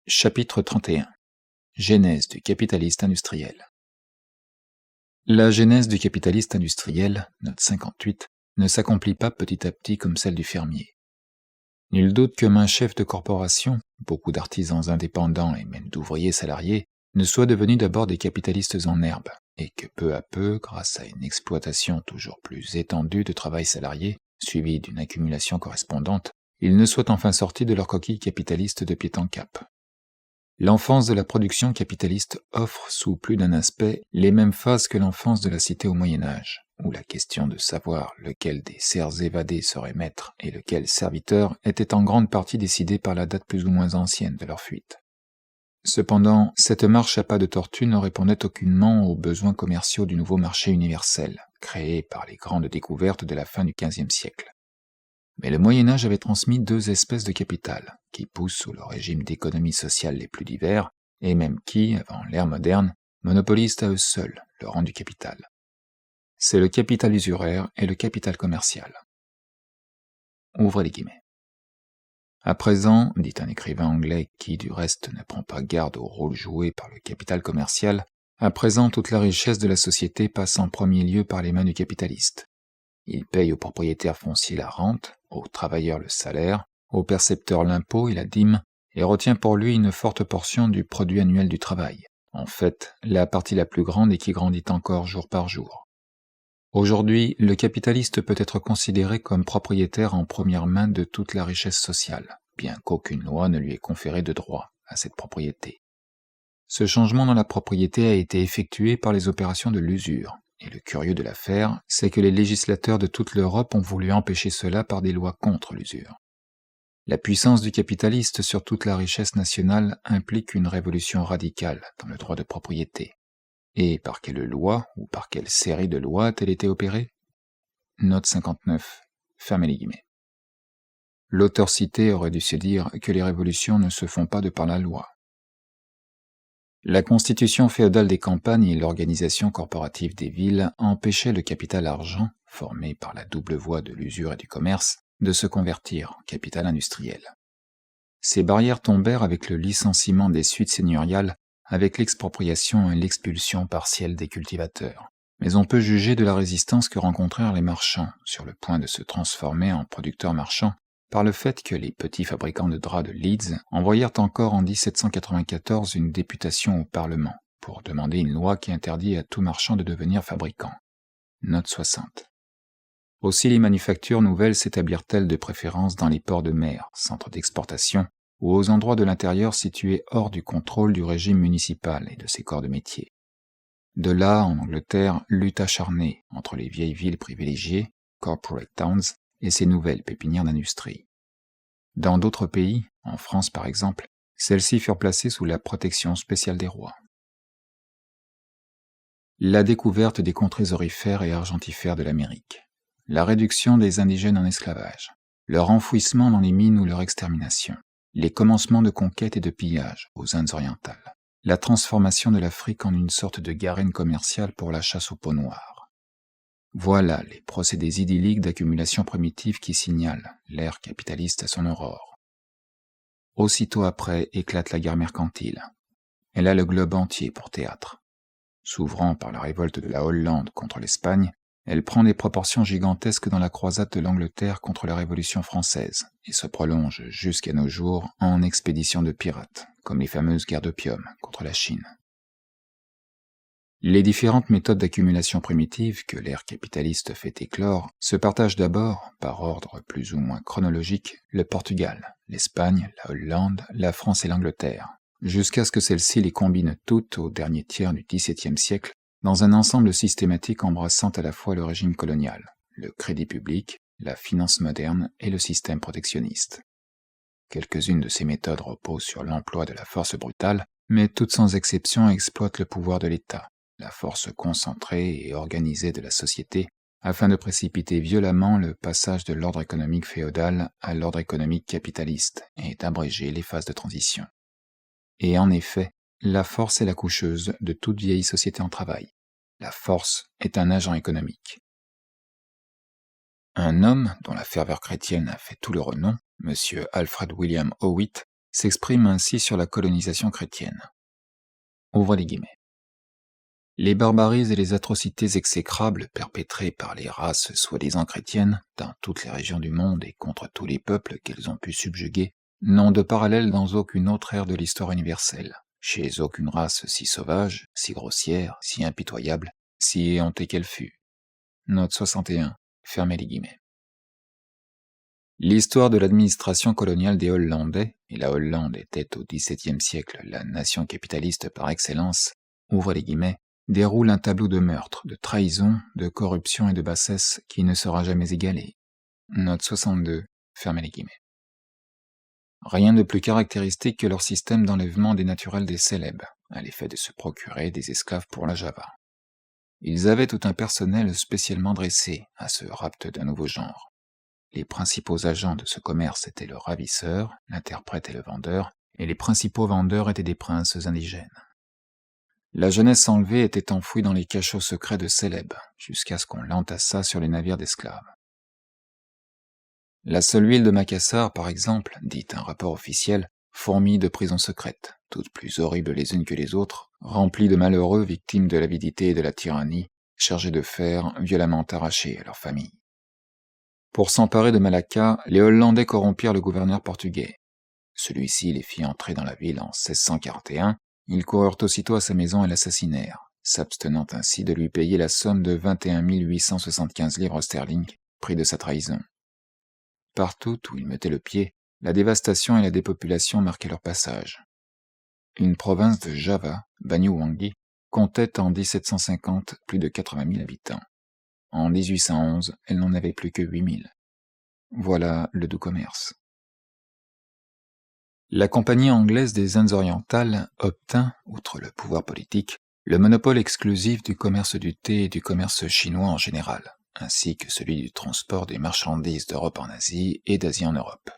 Chapitre 31. Genèse du capitaliste industriel. La genèse du capitaliste industriel, note 58, ne s'accomplit pas petit à petit comme celle du fermier. Nul doute que maint chef de corporation, beaucoup d'artisans indépendants et même d'ouvriers salariés, ne soient devenus d'abord des capitalistes en herbe, et que peu à peu, grâce à une exploitation toujours plus étendue de travail salarié, suivie d'une accumulation correspondante, ils ne soient enfin sortis de leur coquille capitaliste de pied en cap. L'enfance de la production capitaliste offre, sous plus d'un aspect, les mêmes phases que l'enfance de la cité au Moyen-Âge, où la question de savoir lequel des serfs évadés serait maître et lequel serviteur était en grande partie décidée par la date plus ou moins ancienne de leur fuite. Cependant, cette marche à pas de tortue ne répondait aucunement aux besoins commerciaux du nouveau marché universel, créé par les grandes découvertes de la fin du XVe siècle. Mais le Moyen-Âge avait transmis deux espèces de capital, qui poussent sous le régime d'économie sociale les plus divers, et même qui, avant l'ère moderne, monopolisent à eux seuls le rang du capital. C'est le capital usuraire et le capital commercial. Ouvrez les guillemets. À présent, dit un écrivain anglais qui, du reste, ne prend pas garde au rôle joué par le capital commercial, à présent toute la richesse de la société passe en premier lieu par les mains du capitaliste. Il paye aux propriétaires fonciers la rente, aux travailleurs le salaire, aux percepteurs l'impôt et la dîme, et retient pour lui une forte portion du produit annuel du travail. En fait, la partie la plus grande et qui grandit encore jour par jour. Aujourd'hui, le capitaliste peut être considéré comme propriétaire en première main de toute la richesse sociale, bien qu'aucune loi ne lui ait conféré de droit à cette propriété. Ce changement dans la propriété a été effectué par les opérations de l'usure. Et le curieux de l'affaire, c'est que les législateurs de toute l'Europe ont voulu empêcher cela par des lois contre l'usure. La puissance du capitaliste sur toute la richesse nationale implique une révolution radicale dans le droit de propriété. Et par quelle loi ou par quelle série de lois a-t-elle été opérée ? Note 59. Fermez les guillemets. L'auteur cité aurait dû se dire que les révolutions ne se font pas de par la loi. La constitution féodale des campagnes et l'organisation corporative des villes empêchaient le capital argent, formé par la double voie de l'usure et du commerce, de se convertir en capital industriel. Ces barrières tombèrent avec le licenciement des suites seigneuriales, avec l'expropriation et l'expulsion partielle des cultivateurs. Mais on peut juger de la résistance que rencontrèrent les marchands, sur le point de se transformer en producteurs marchands, par le fait que les petits fabricants de draps de Leeds envoyèrent encore en 1794 une députation au Parlement pour demander une loi qui interdit à tout marchand de devenir fabricant. Note 60. Aussi les manufactures nouvelles s'établirent-elles de préférence dans les ports de mer, centres d'exportation, ou aux endroits de l'intérieur situés hors du contrôle du régime municipal et de ses corps de métier. De là, en Angleterre, lutte acharnée entre les vieilles villes privilégiées, corporate towns, et ces nouvelles pépinières d'industrie. Dans d'autres pays, en France par exemple, celles-ci furent placées sous la protection spéciale des rois. La découverte des contrées aurifères et argentifères de l'Amérique, la réduction des indigènes en esclavage, leur enfouissement dans les mines ou leur extermination, les commencements de conquête et de pillage aux Indes orientales, la transformation de l'Afrique en une sorte de garenne commerciale pour la chasse au peau noire. Voilà les procédés idylliques d'accumulation primitive qui signalent l'ère capitaliste à son aurore. Aussitôt après éclate la guerre mercantile. Elle a le globe entier pour théâtre. S'ouvrant par la révolte de la Hollande contre l'Espagne, elle prend des proportions gigantesques dans la croisade de l'Angleterre contre la Révolution française et se prolonge jusqu'à nos jours en expéditions de pirates, comme les fameuses guerres d'opium contre la Chine. Les différentes méthodes d'accumulation primitive que l'ère capitaliste fait éclore se partagent d'abord, par ordre plus ou moins chronologique, le Portugal, l'Espagne, la Hollande, la France et l'Angleterre, jusqu'à ce que celles-ci les combinent toutes au dernier tiers du XVIIe siècle dans un ensemble systématique embrassant à la fois le régime colonial, le crédit public, la finance moderne et le système protectionniste. Quelques-unes de ces méthodes reposent sur l'emploi de la force brutale, mais toutes sans exception exploitent le pouvoir de l'État, la force concentrée et organisée de la société, afin de précipiter violemment le passage de l'ordre économique féodal à l'ordre économique capitaliste et d'abréger les phases de transition. Et en effet, la force est la coucheuse de toute vieille société en travail. La force est un agent économique. Un homme dont la ferveur chrétienne a fait tout le renom, M. Alfred William Howitt, s'exprime ainsi sur la colonisation chrétienne. Ouvrez les guillemets. Les barbaries et les atrocités exécrables perpétrées par les races soi-disant chrétiennes dans toutes les régions du monde et contre tous les peuples qu'elles ont pu subjuguer n'ont de parallèle dans aucune autre ère de l'histoire universelle, chez aucune race si sauvage, si grossière, si impitoyable, si éhontée qu'elle fût. Note 61, fermez les guillemets. L'histoire de l'administration coloniale des Hollandais, et la Hollande était au XVIIe siècle la nation capitaliste par excellence, ouvrez les guillemets, déroule un tableau de meurtre, de trahison, de corruption et de bassesse qui ne sera jamais égalé. Note 62, fermez les guillemets. Rien de plus caractéristique que leur système d'enlèvement des naturels des Célèbes, à l'effet de se procurer des esclaves pour la Java. Ils avaient tout un personnel spécialement dressé à ce rapt d'un nouveau genre. Les principaux agents de ce commerce étaient le ravisseur, l'interprète et le vendeur, et les principaux vendeurs étaient des princes indigènes. La jeunesse enlevée était enfouie dans les cachots secrets de Célèbes, jusqu'à ce qu'on l'entassât sur les navires d'esclaves. La seule ville de Macassar, par exemple, dit un rapport officiel, fourmille de prisons secrètes, toutes plus horribles les unes que les autres, remplies de malheureux victimes de l'avidité et de la tyrannie, chargés de fer violemment arrachés à leur famille. Pour s'emparer de Malacca, les Hollandais corrompirent le gouverneur portugais. Celui-ci les fit entrer dans la ville en 1641, ils coururent aussitôt à sa maison et l'assassinèrent, s'abstenant ainsi de lui payer la somme de 21 875 livres sterling, prix de sa trahison. Partout où ils mettaient le pied, la dévastation et la dépopulation marquaient leur passage. Une province de Java, Banyuwangi, comptait en 1750 plus de 80 000 habitants. En 1811, elle n'en avait plus que 8 000. Voilà le doux commerce. La Compagnie anglaise des Indes orientales obtint, outre le pouvoir politique, le monopole exclusif du commerce du thé et du commerce chinois en général, ainsi que celui du transport des marchandises d'Europe en Asie et d'Asie en Europe.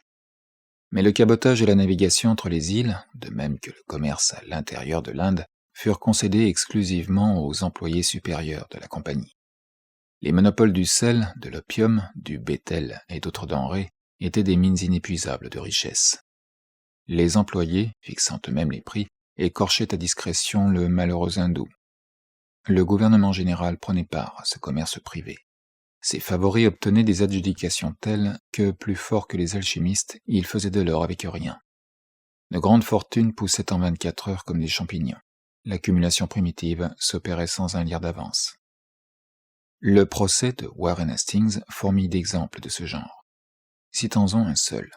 Mais le cabotage et la navigation entre les îles, de même que le commerce à l'intérieur de l'Inde, furent concédés exclusivement aux employés supérieurs de la compagnie. Les monopoles du sel, de l'opium, du bétel et d'autres denrées étaient des mines inépuisables de richesse. Les employés, fixant eux-mêmes les prix, écorchaient à discrétion le malheureux hindou. Le gouvernement général prenait part à ce commerce privé. Ses favoris obtenaient des adjudications telles que, plus forts que les alchimistes, ils faisaient de l'or avec rien. De grandes fortunes poussaient en 24 heures comme des champignons. L'accumulation primitive s'opérait sans un lire d'avance. Le procès de Warren Hastings fourmille d'exemples de ce genre. Citons-en un seul.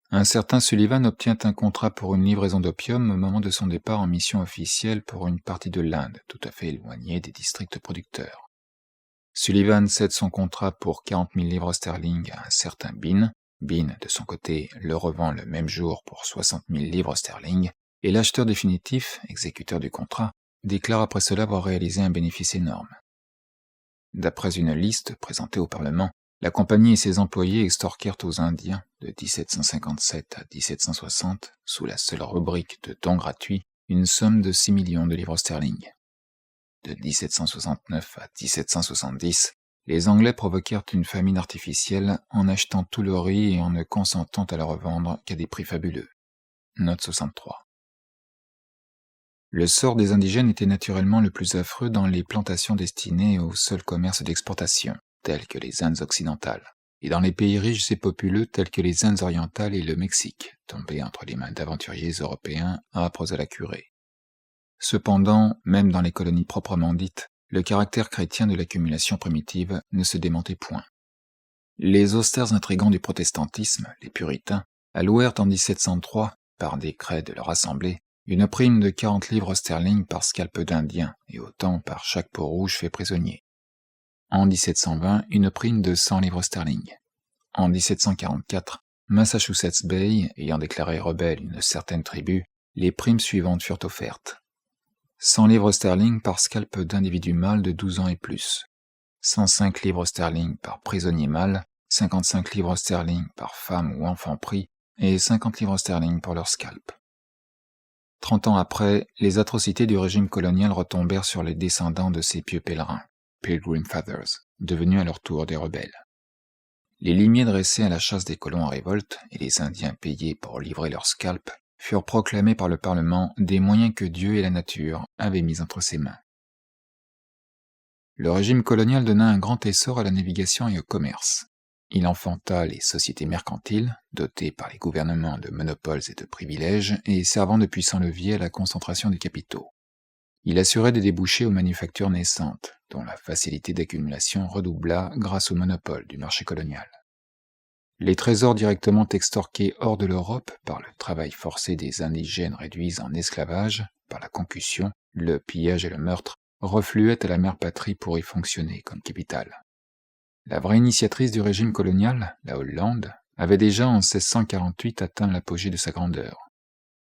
Un certain Sullivan obtient un contrat pour une livraison d'opium au moment de son départ en mission officielle pour une partie de l'Inde, tout à fait éloignée des districts producteurs. Sullivan cède son contrat pour 40 000 livres sterling à un certain Bean. Bean, de son côté, le revend le même jour pour 60 000 livres sterling, et l'acheteur définitif, exécuteur du contrat, déclare après cela avoir réalisé un bénéfice énorme. D'après une liste présentée au Parlement, la compagnie et ses employés extorquèrent aux Indiens, de 1757 à 1760, sous la seule rubrique de dons gratuits, une somme de 6 millions de livres sterling. De 1769 à 1770, les Anglais provoquèrent une famine artificielle en achetant tout le riz et en ne consentant à le revendre qu'à des prix fabuleux. Note 63. Le sort des indigènes était naturellement le plus affreux dans les plantations destinées au seul commerce d'exportation, telles que les Indes occidentales, et dans les pays riches et populeux tels que les Indes orientales et le Mexique, tombés entre les mains d'aventuriers européens âpres à la curée. Cependant, même dans les colonies proprement dites, le caractère chrétien de l'accumulation primitive ne se démentait point. Les austères intrigants du protestantisme, les puritains, allouèrent en 1703, par décret de leur assemblée, une prime de 40 livres sterling par scalp d'Indien et autant par chaque peau rouge fait prisonnier. En 1720, une prime de 100 livres sterling. En 1744, Massachusetts Bay ayant déclaré rebelle une certaine tribu, les primes suivantes furent offertes. 100 livres sterling par scalp d'individu mâle de 12 ans et plus, 105 livres sterling par prisonnier mâle, 55 livres sterling par femme ou enfant pris, et 50 livres sterling pour leur scalp. 30 ans après, les atrocités du régime colonial retombèrent sur les descendants de ces pieux pèlerins, Pilgrim Fathers, devenus à leur tour des rebelles. Les limiers dressés à la chasse des colons en révolte et les Indiens payés pour livrer leurs scalps furent proclamés par le Parlement des moyens que Dieu et la nature avaient mis entre ses mains. Le régime colonial donna un grand essor à la navigation et au commerce. Il enfanta les sociétés mercantiles, dotées par les gouvernements de monopoles et de privilèges et servant de puissants leviers à la concentration des capitaux. Il assurait des débouchés aux manufactures naissantes, dont la facilité d'accumulation redoubla grâce au monopole du marché colonial. Les trésors directement extorqués hors de l'Europe par le travail forcé des indigènes réduits en esclavage, par la concussion, le pillage et le meurtre, refluaient à la mère patrie pour y fonctionner comme capitale. La vraie initiatrice du régime colonial, la Hollande, avait déjà en 1648 atteint l'apogée de sa grandeur.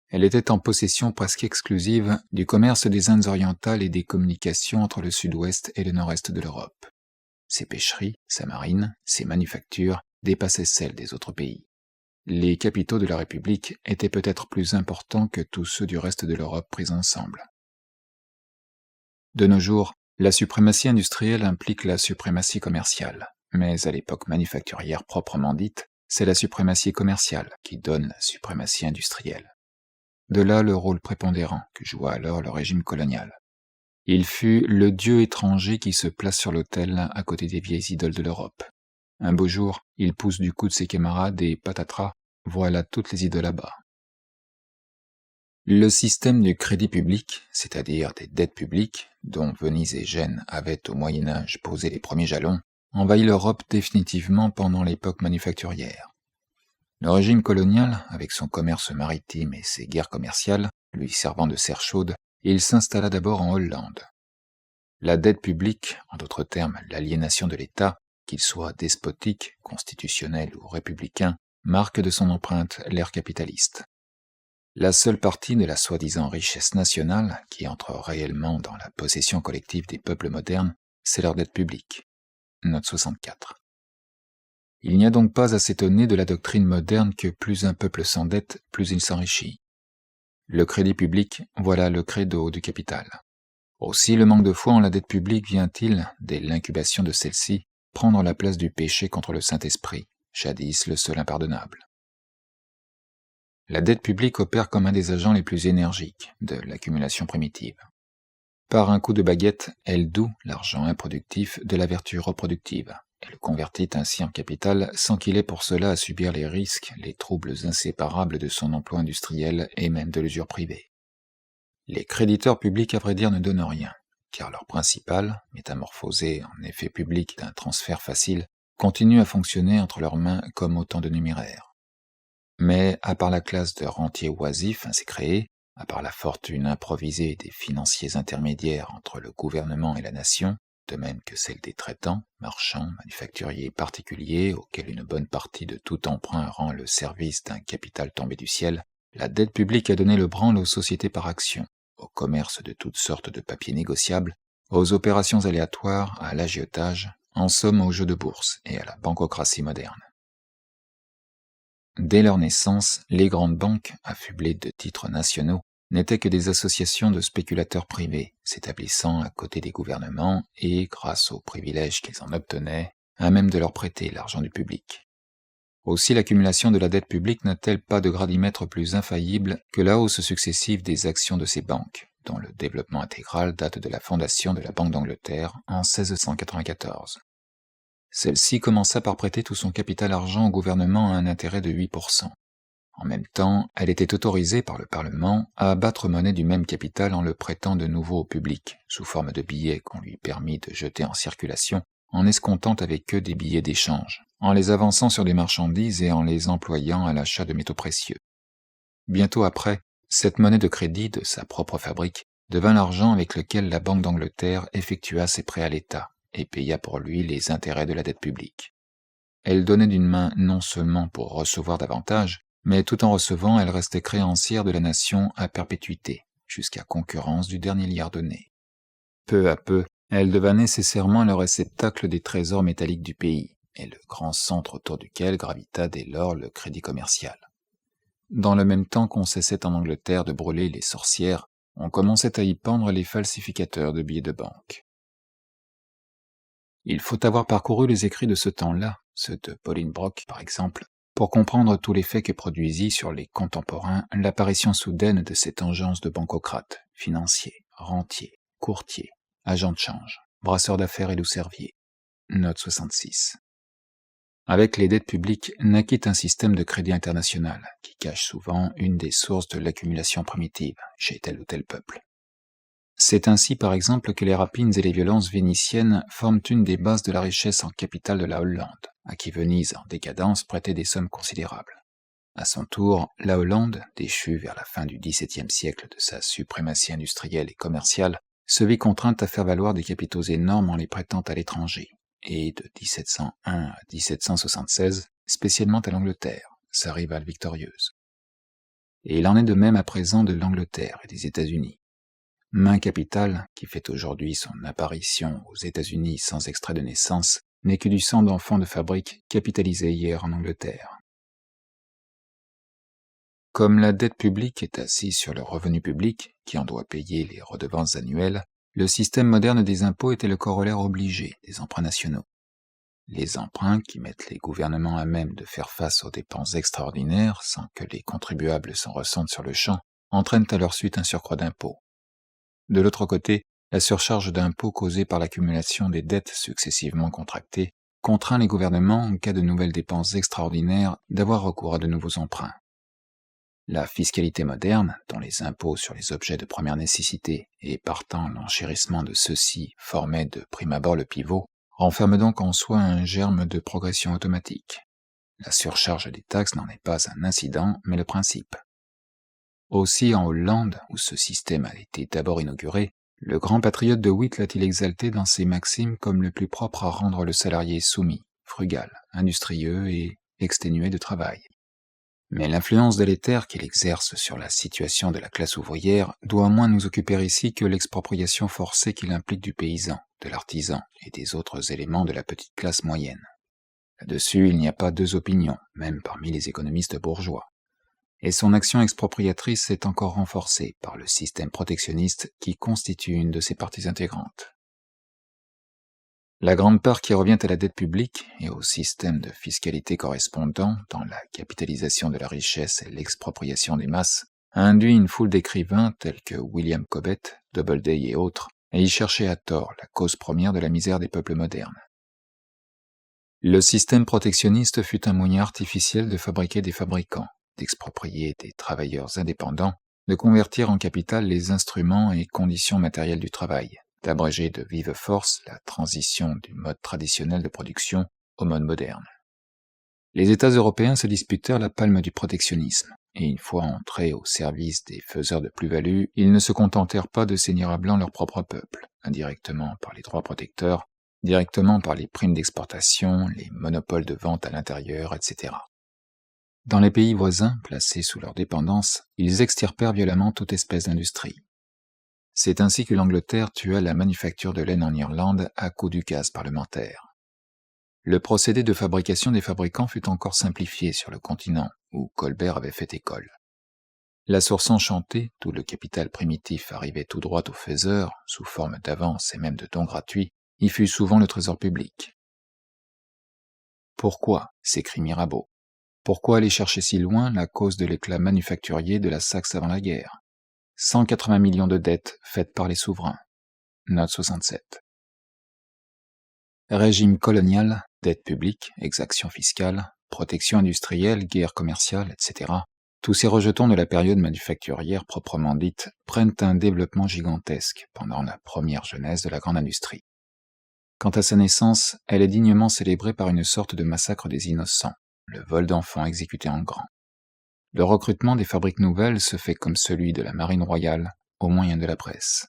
Elle était en possession presque exclusive du commerce des Indes orientales et des communications entre le sud-ouest et le nord-est de l'Europe. Ses pêcheries, sa marine, ses manufactures dépassaient celles des autres pays. Les capitaux de la République étaient peut-être plus importants que tous ceux du reste de l'Europe pris ensemble. De nos jours, la suprématie industrielle implique la suprématie commerciale, mais à l'époque manufacturière proprement dite, c'est la suprématie commerciale qui donne la suprématie industrielle. De là le rôle prépondérant que joua alors le régime colonial. Il fut le dieu étranger qui se place sur l'autel à côté des vieilles idoles de l'Europe. Un beau jour, il pousse du cou de ses camarades et patatras, voilà toutes les idoles là-bas. Le système du crédit public, c'est-à-dire des dettes publiques, dont Venise et Gênes avaient au Moyen-Âge posé les premiers jalons, envahit l'Europe définitivement pendant l'époque manufacturière. Le régime colonial, avec son commerce maritime et ses guerres commerciales, lui servant de serre chaude, il s'installa d'abord en Hollande. La dette publique, en d'autres termes l'aliénation de l'État, qu'il soit despotique, constitutionnel ou républicain, marque de son empreinte l'ère capitaliste. La seule partie de la soi-disant richesse nationale qui entre réellement dans la possession collective des peuples modernes, c'est leur dette publique. Note 64. Il n'y a donc pas à s'étonner de la doctrine moderne que plus un peuple s'endette, plus il s'enrichit. Le crédit public, voilà le credo du capital. Aussi le manque de foi en la dette publique vient-il, dès l'incubation de celle-ci, prendre la place du péché contre le Saint-Esprit, jadis le seul impardonnable. La dette publique opère comme un des agents les plus énergiques de l'accumulation primitive. Par un coup de baguette, elle doue l'argent improductif de la vertu reproductive, et le convertit ainsi en capital sans qu'il ait pour cela à subir les risques, les troubles inséparables de son emploi industriel et même de l'usure privée. Les créditeurs publics à vrai dire ne donnent rien, car leur principal, métamorphosé en effet public d'un transfert facile, continue à fonctionner entre leurs mains comme autant de numéraires. Mais, à part la classe de rentiers oisifs ainsi créée, à part la fortune improvisée des financiers intermédiaires entre le gouvernement et la nation, de même que celle des traitants, marchands, manufacturiers particuliers, auxquels une bonne partie de tout emprunt rend le service d'un capital tombé du ciel, la dette publique a donné le branle aux sociétés par actions, au commerce de toutes sortes de papiers négociables, aux opérations aléatoires, à l'agiotage, en somme aux jeux de bourse et à la bancocratie moderne. Dès leur naissance, les grandes banques, affublées de titres nationaux, n'étaient que des associations de spéculateurs privés, s'établissant à côté des gouvernements et, grâce aux privilèges qu'ils en obtenaient, à même de leur prêter l'argent du public. Aussi l'accumulation de la dette publique n'a-t-elle pas de gradimètre plus infaillible que la hausse successive des actions de ces banques, dont le développement intégral date de la fondation de la Banque d'Angleterre en 1694. Celle-ci commença par prêter tout son capital argent au gouvernement à un intérêt de 8%. En même temps, elle était autorisée par le Parlement à abattre monnaie du même capital en le prêtant de nouveau au public, sous forme de billets qu'on lui permit de jeter en circulation, en escomptant avec eux des billets d'échange, en les avançant sur des marchandises et en les employant à l'achat de métaux précieux. Bientôt après, cette monnaie de crédit de sa propre fabrique devint l'argent avec lequel la Banque d'Angleterre effectua ses prêts à l'État et paya pour lui les intérêts de la dette publique. Elle donnait d'une main non seulement pour recevoir davantage, mais tout en recevant, elle restait créancière de la nation à perpétuité, jusqu'à concurrence du dernier liard donné. Peu à peu, elle devint nécessairement le réceptacle des trésors métalliques du pays, et le grand centre autour duquel gravita dès lors le crédit commercial. Dans le même temps qu'on cessait en Angleterre de brûler les sorcières, on commençait à y pendre les falsificateurs de billets de banque. Il faut avoir parcouru les écrits de ce temps-là, ceux de Pauline Brock par exemple, pour comprendre tout l'effet que produisit sur les contemporains l'apparition soudaine de cette engeance de bancocrates, financiers, rentiers, courtiers, agents de change, brasseurs d'affaires et loups-cerviers. Note 66. Avec les dettes publiques naquit un système de crédit international qui cache souvent une des sources de l'accumulation primitive chez tel ou tel peuple. C'est ainsi par exemple que les rapines et les violences vénitiennes forment une des bases de la richesse en capital de la Hollande, à qui Venise en décadence prêtait des sommes considérables. À son tour, la Hollande, déchue vers la fin du XVIIe siècle de sa suprématie industrielle et commerciale, se vit contrainte à faire valoir des capitaux énormes en les prêtant à l'étranger, et de 1701 à 1776, spécialement à l'Angleterre, sa rivale victorieuse. Et il en est de même à présent de l'Angleterre et des États-Unis. Main Capital, qui fait aujourd'hui son apparition aux États-Unis sans extrait de naissance, n'est que du sang d'enfants de fabrique capitalisé hier en Angleterre. Comme la dette publique est assise sur le revenu public, qui en doit payer les redevances annuelles, le système moderne des impôts était le corollaire obligé des emprunts nationaux. Les emprunts, qui mettent les gouvernements à même de faire face aux dépenses extraordinaires sans que les contribuables s'en ressentent sur le champ, entraînent à leur suite un surcroît d'impôts. De l'autre côté, la surcharge d'impôts causée par l'accumulation des dettes successivement contractées contraint les gouvernements, en cas de nouvelles dépenses extraordinaires, d'avoir recours à de nouveaux emprunts. La fiscalité moderne, dont les impôts sur les objets de première nécessité et partant l'enchérissement de ceux-ci formaient de prime abord le pivot, renferme donc en soi un germe de progression automatique. La surcharge des taxes n'en est pas un incident, mais le principe. Aussi en Hollande, où ce système a été d'abord inauguré, le grand patriote de Witt l'a-t-il exalté dans ses maximes comme le plus propre à rendre le salarié soumis, frugal, industrieux et exténué de travail. Mais l'influence délétère qu'il exerce sur la situation de la classe ouvrière doit moins nous occuper ici que l'expropriation forcée qu'il implique du paysan, de l'artisan et des autres éléments de la petite classe moyenne. Là-dessus, il n'y a pas deux opinions, même parmi les économistes bourgeois. Et son action expropriatrice est encore renforcée par le système protectionniste qui constitue une de ses parties intégrantes. La grande part qui revient à la dette publique et au système de fiscalité correspondant dans la capitalisation de la richesse et l'expropriation des masses a induit une foule d'écrivains tels que William Cobbett, Doubleday et autres à y chercher à tort la cause première de la misère des peuples modernes. Le système protectionniste fut un moyen artificiel de fabriquer des fabricants, d'exproprier des travailleurs indépendants, de convertir en capital les instruments et conditions matérielles du travail, d'abréger de vive force la transition du mode traditionnel de production au mode moderne. Les États européens se disputèrent la palme du protectionnisme, et une fois entrés au service des faiseurs de plus-value, ils ne se contentèrent pas de saigner à blanc leur propre peuple, indirectement par les droits protecteurs, directement par les primes d'exportation, les monopoles de vente à l'intérieur, etc. Dans les pays voisins, placés sous leur dépendance, ils extirpèrent violemment toute espèce d'industrie. C'est ainsi que l'Angleterre tua la manufacture de laine en Irlande à coups d'ukase parlementaire. Le procédé de fabrication des fabricants fut encore simplifié sur le continent, où Colbert avait fait école. La source enchantée, d'où le capital primitif arrivait tout droit aux faiseurs, sous forme d'avances et même de dons gratuits, y fut souvent le trésor public. Pourquoi, s'écrie Mirabeau, pourquoi aller chercher si loin la cause de l'éclat manufacturier de la Saxe avant la guerre? 180 millions de dettes faites par les souverains. Note 67. Régime colonial, dette publique, exaction fiscale, protection industrielle, guerre commerciale, etc. Tous ces rejetons de la période manufacturière proprement dite prennent un développement gigantesque pendant la première jeunesse de la grande industrie. Quant à sa naissance, elle est dignement célébrée par une sorte de massacre des innocents, le vol d'enfants exécuté en grand. Le recrutement des fabriques nouvelles se fait comme celui de la marine royale, au moyen de la presse.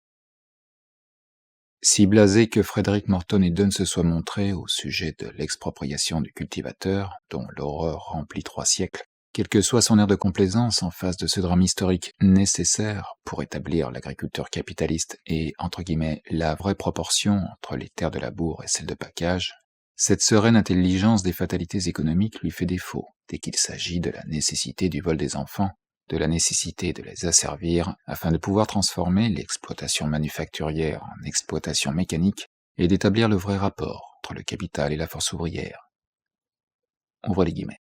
Si blasé que Frédéric Morton et Dunn se soient montrés au sujet de l'expropriation du cultivateur, dont l'horreur remplit 3 siècles, quel que soit son air de complaisance en face de ce drame historique nécessaire pour établir l'agriculteur capitaliste et, entre guillemets, la vraie proportion entre les terres de labour et celles de pacage, cette sereine intelligence des fatalités économiques lui fait défaut dès qu'il s'agit de la nécessité du vol des enfants, de la nécessité de les asservir afin de pouvoir transformer l'exploitation manufacturière en exploitation mécanique et d'établir le vrai rapport entre le capital et la force ouvrière. Ouvrez les guillemets.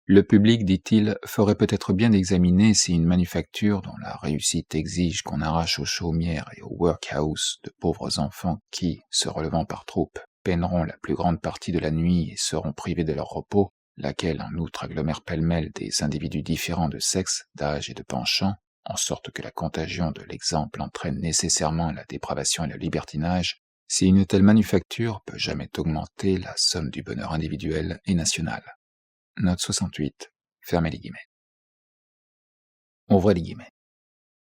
Le public, dit-il, ferait peut-être bien d'examiner si une manufacture dont la réussite exige qu'on arrache aux chaumières et aux workhouse de pauvres enfants qui, se relevant par troupes, peineront la plus grande partie de la nuit et seront privés de leur repos, laquelle en outre agglomère pêle-mêle des individus différents de sexe, d'âge et de penchant, en sorte que la contagion de l'exemple entraîne nécessairement la dépravation et le libertinage, si une telle manufacture peut jamais augmenter la somme du bonheur individuel et national. Note 68. Fermez les guillemets. Ouvrez les guillemets.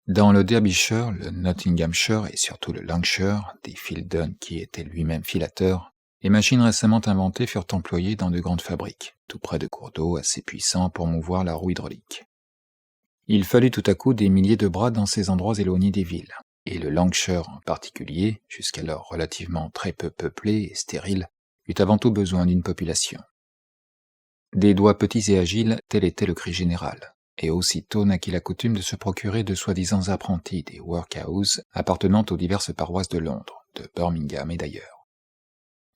Dans le Derbyshire, le Nottinghamshire et surtout le Lancashire, des Fieldon qui était lui-même filateur, les machines récemment inventées furent employées dans de grandes fabriques, tout près de cours d'eau assez puissants pour mouvoir la roue hydraulique. Il fallut tout à coup des milliers de bras dans ces endroits éloignés des villes, et le Lancashire en particulier, jusqu'alors relativement très peu peuplé et stérile, eut avant tout besoin d'une population. Des doigts petits et agiles, tel était le cri général, et aussitôt naquit la coutume de se procurer de soi-disant apprentis des workhouse appartenant aux diverses paroisses de Londres, de Birmingham et d'ailleurs.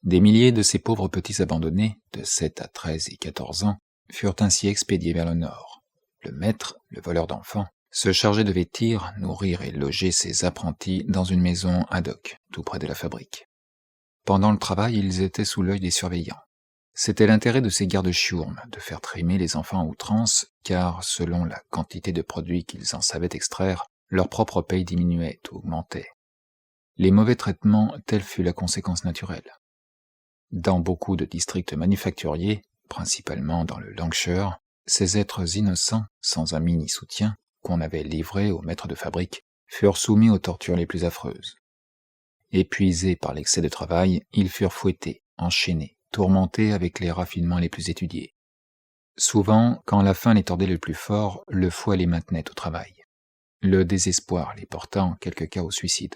Des milliers de ces pauvres petits abandonnés, de 7 à 13 et 14 ans, furent ainsi expédiés vers le nord. Le maître, le voleur d'enfants, se chargeait de vêtir, nourrir et loger ses apprentis dans une maison ad hoc, tout près de la fabrique. Pendant le travail, ils étaient sous l'œil des surveillants. C'était l'intérêt de ces gardes-chiourmes de faire trimer les enfants à outrance, car, selon la quantité de produits qu'ils en savaient extraire, leur propre paye diminuait ou augmentait. Les mauvais traitements, telle fut la conséquence naturelle. Dans beaucoup de districts manufacturiers, principalement dans le Lancashire, ces êtres innocents, sans amis ni soutien, qu'on avait livrés aux maîtres de fabrique, furent soumis aux tortures les plus affreuses. Épuisés par l'excès de travail, ils furent fouettés, enchaînés, tourmentés avec les raffinements les plus étudiés. Souvent, quand la faim les tordait le plus fort, le fouet les maintenait au travail. Le désespoir les porta en quelques cas au suicide.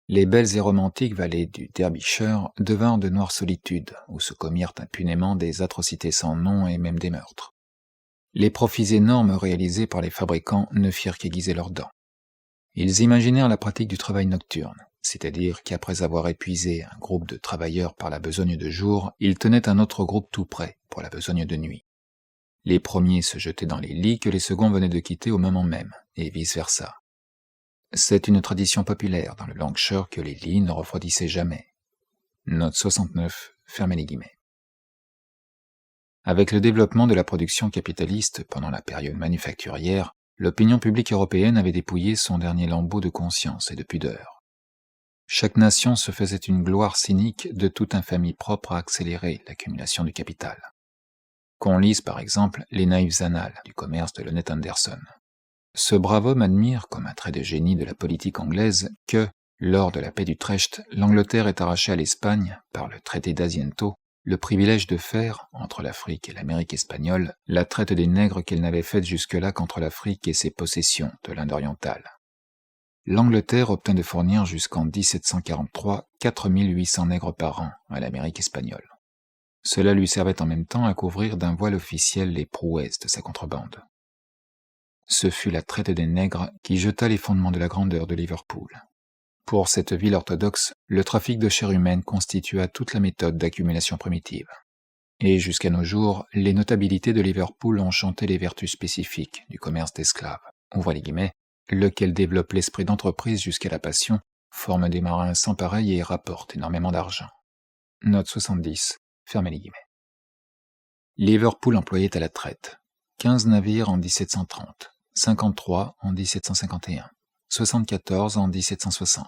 Les belles et romantiques vallées du Derbyshire devinrent de noires solitudes, où se commirent impunément des atrocités sans nom et même des meurtres. Les profits énormes réalisés par les fabricants ne firent qu'aiguiser leurs dents. Ils imaginèrent la pratique du travail nocturne, c'est-à-dire qu'après avoir épuisé un groupe de travailleurs par la besogne de jour, ils tenaient un autre groupe tout près, pour la besogne de nuit. Les premiers se jetaient dans les lits que les seconds venaient de quitter au moment même, et vice-versa. C'est une tradition populaire dans le Lancashire que les lits ne refroidissaient jamais. Note 69, fermez les guillemets. Avec le développement de la production capitaliste pendant la période manufacturière, l'opinion publique européenne avait dépouillé son dernier lambeau de conscience et de pudeur. Chaque nation se faisait une gloire cynique de toute infamie propre à accélérer l'accumulation du capital. Qu'on lise par exemple les naïves annales du commerce de l'honnête Anderson. Ce brave homme admire, comme un trait de génie de la politique anglaise, que, lors de la paix d'Utrecht, l'Angleterre ait arraché à l'Espagne, par le traité d'Asiento, le privilège de faire, entre l'Afrique et l'Amérique espagnole, la traite des nègres qu'elle n'avait faite jusque-là qu'entre l'Afrique et ses possessions de l'Inde orientale. L'Angleterre obtint de fournir jusqu'en 1743 4800 nègres par an à l'Amérique espagnole. Cela lui servait en même temps à couvrir d'un voile officiel les prouesses de sa contrebande. Ce fut la traite des nègres qui jeta les fondements de la grandeur de Liverpool. Pour cette ville orthodoxe, le trafic de chair humaine constitua toute la méthode d'accumulation primitive. Et jusqu'à nos jours, les notabilités de Liverpool ont chanté les vertus spécifiques du commerce d'esclaves, ouvrez les guillemets, lequel développe l'esprit d'entreprise jusqu'à la passion, forme des marins sans pareil et rapporte énormément d'argent. Note 70, fermez les guillemets. Liverpool employait à la traite 15 navires en 1730, 53 en 1751, 74 en 1760,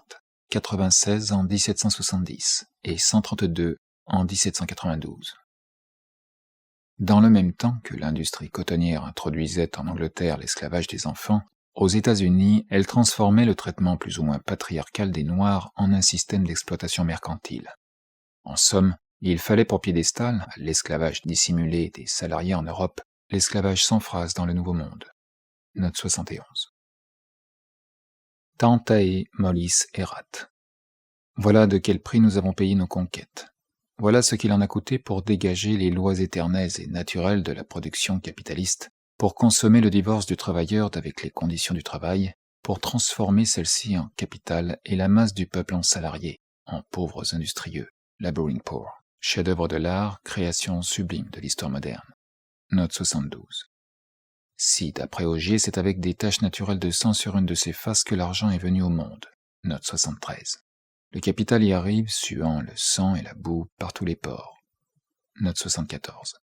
96 en 1770 et 132 en 1792. Dans le même temps que l'industrie cotonnière introduisait en Angleterre l'esclavage des enfants, aux États-Unis, elle transformait le traitement plus ou moins patriarcal des Noirs en un système d'exploitation mercantile. En somme, il fallait pour piédestal, à l'esclavage dissimulé des salariés en Europe, l'esclavage sans phrase dans le Nouveau Monde. Note 71. Tantae mollis erat. Voilà de quel prix nous avons payé nos conquêtes. Voilà ce qu'il en a coûté pour dégager les lois éternelles et naturelles de la production capitaliste, pour consommer le divorce du travailleur avec les conditions du travail, pour transformer celle-ci en capital et la masse du peuple en salariés, en pauvres industrieux, Labyrinth Poor, chef-d'œuvre de l'art, création sublime de l'histoire moderne. Note 72. Si, d'après Augier, c'est avec des taches naturelles de sang sur une de ses faces que l'argent est venu au monde. Note 73. Le capital y arrive, suant le sang et la boue par tous les pores. Note 74.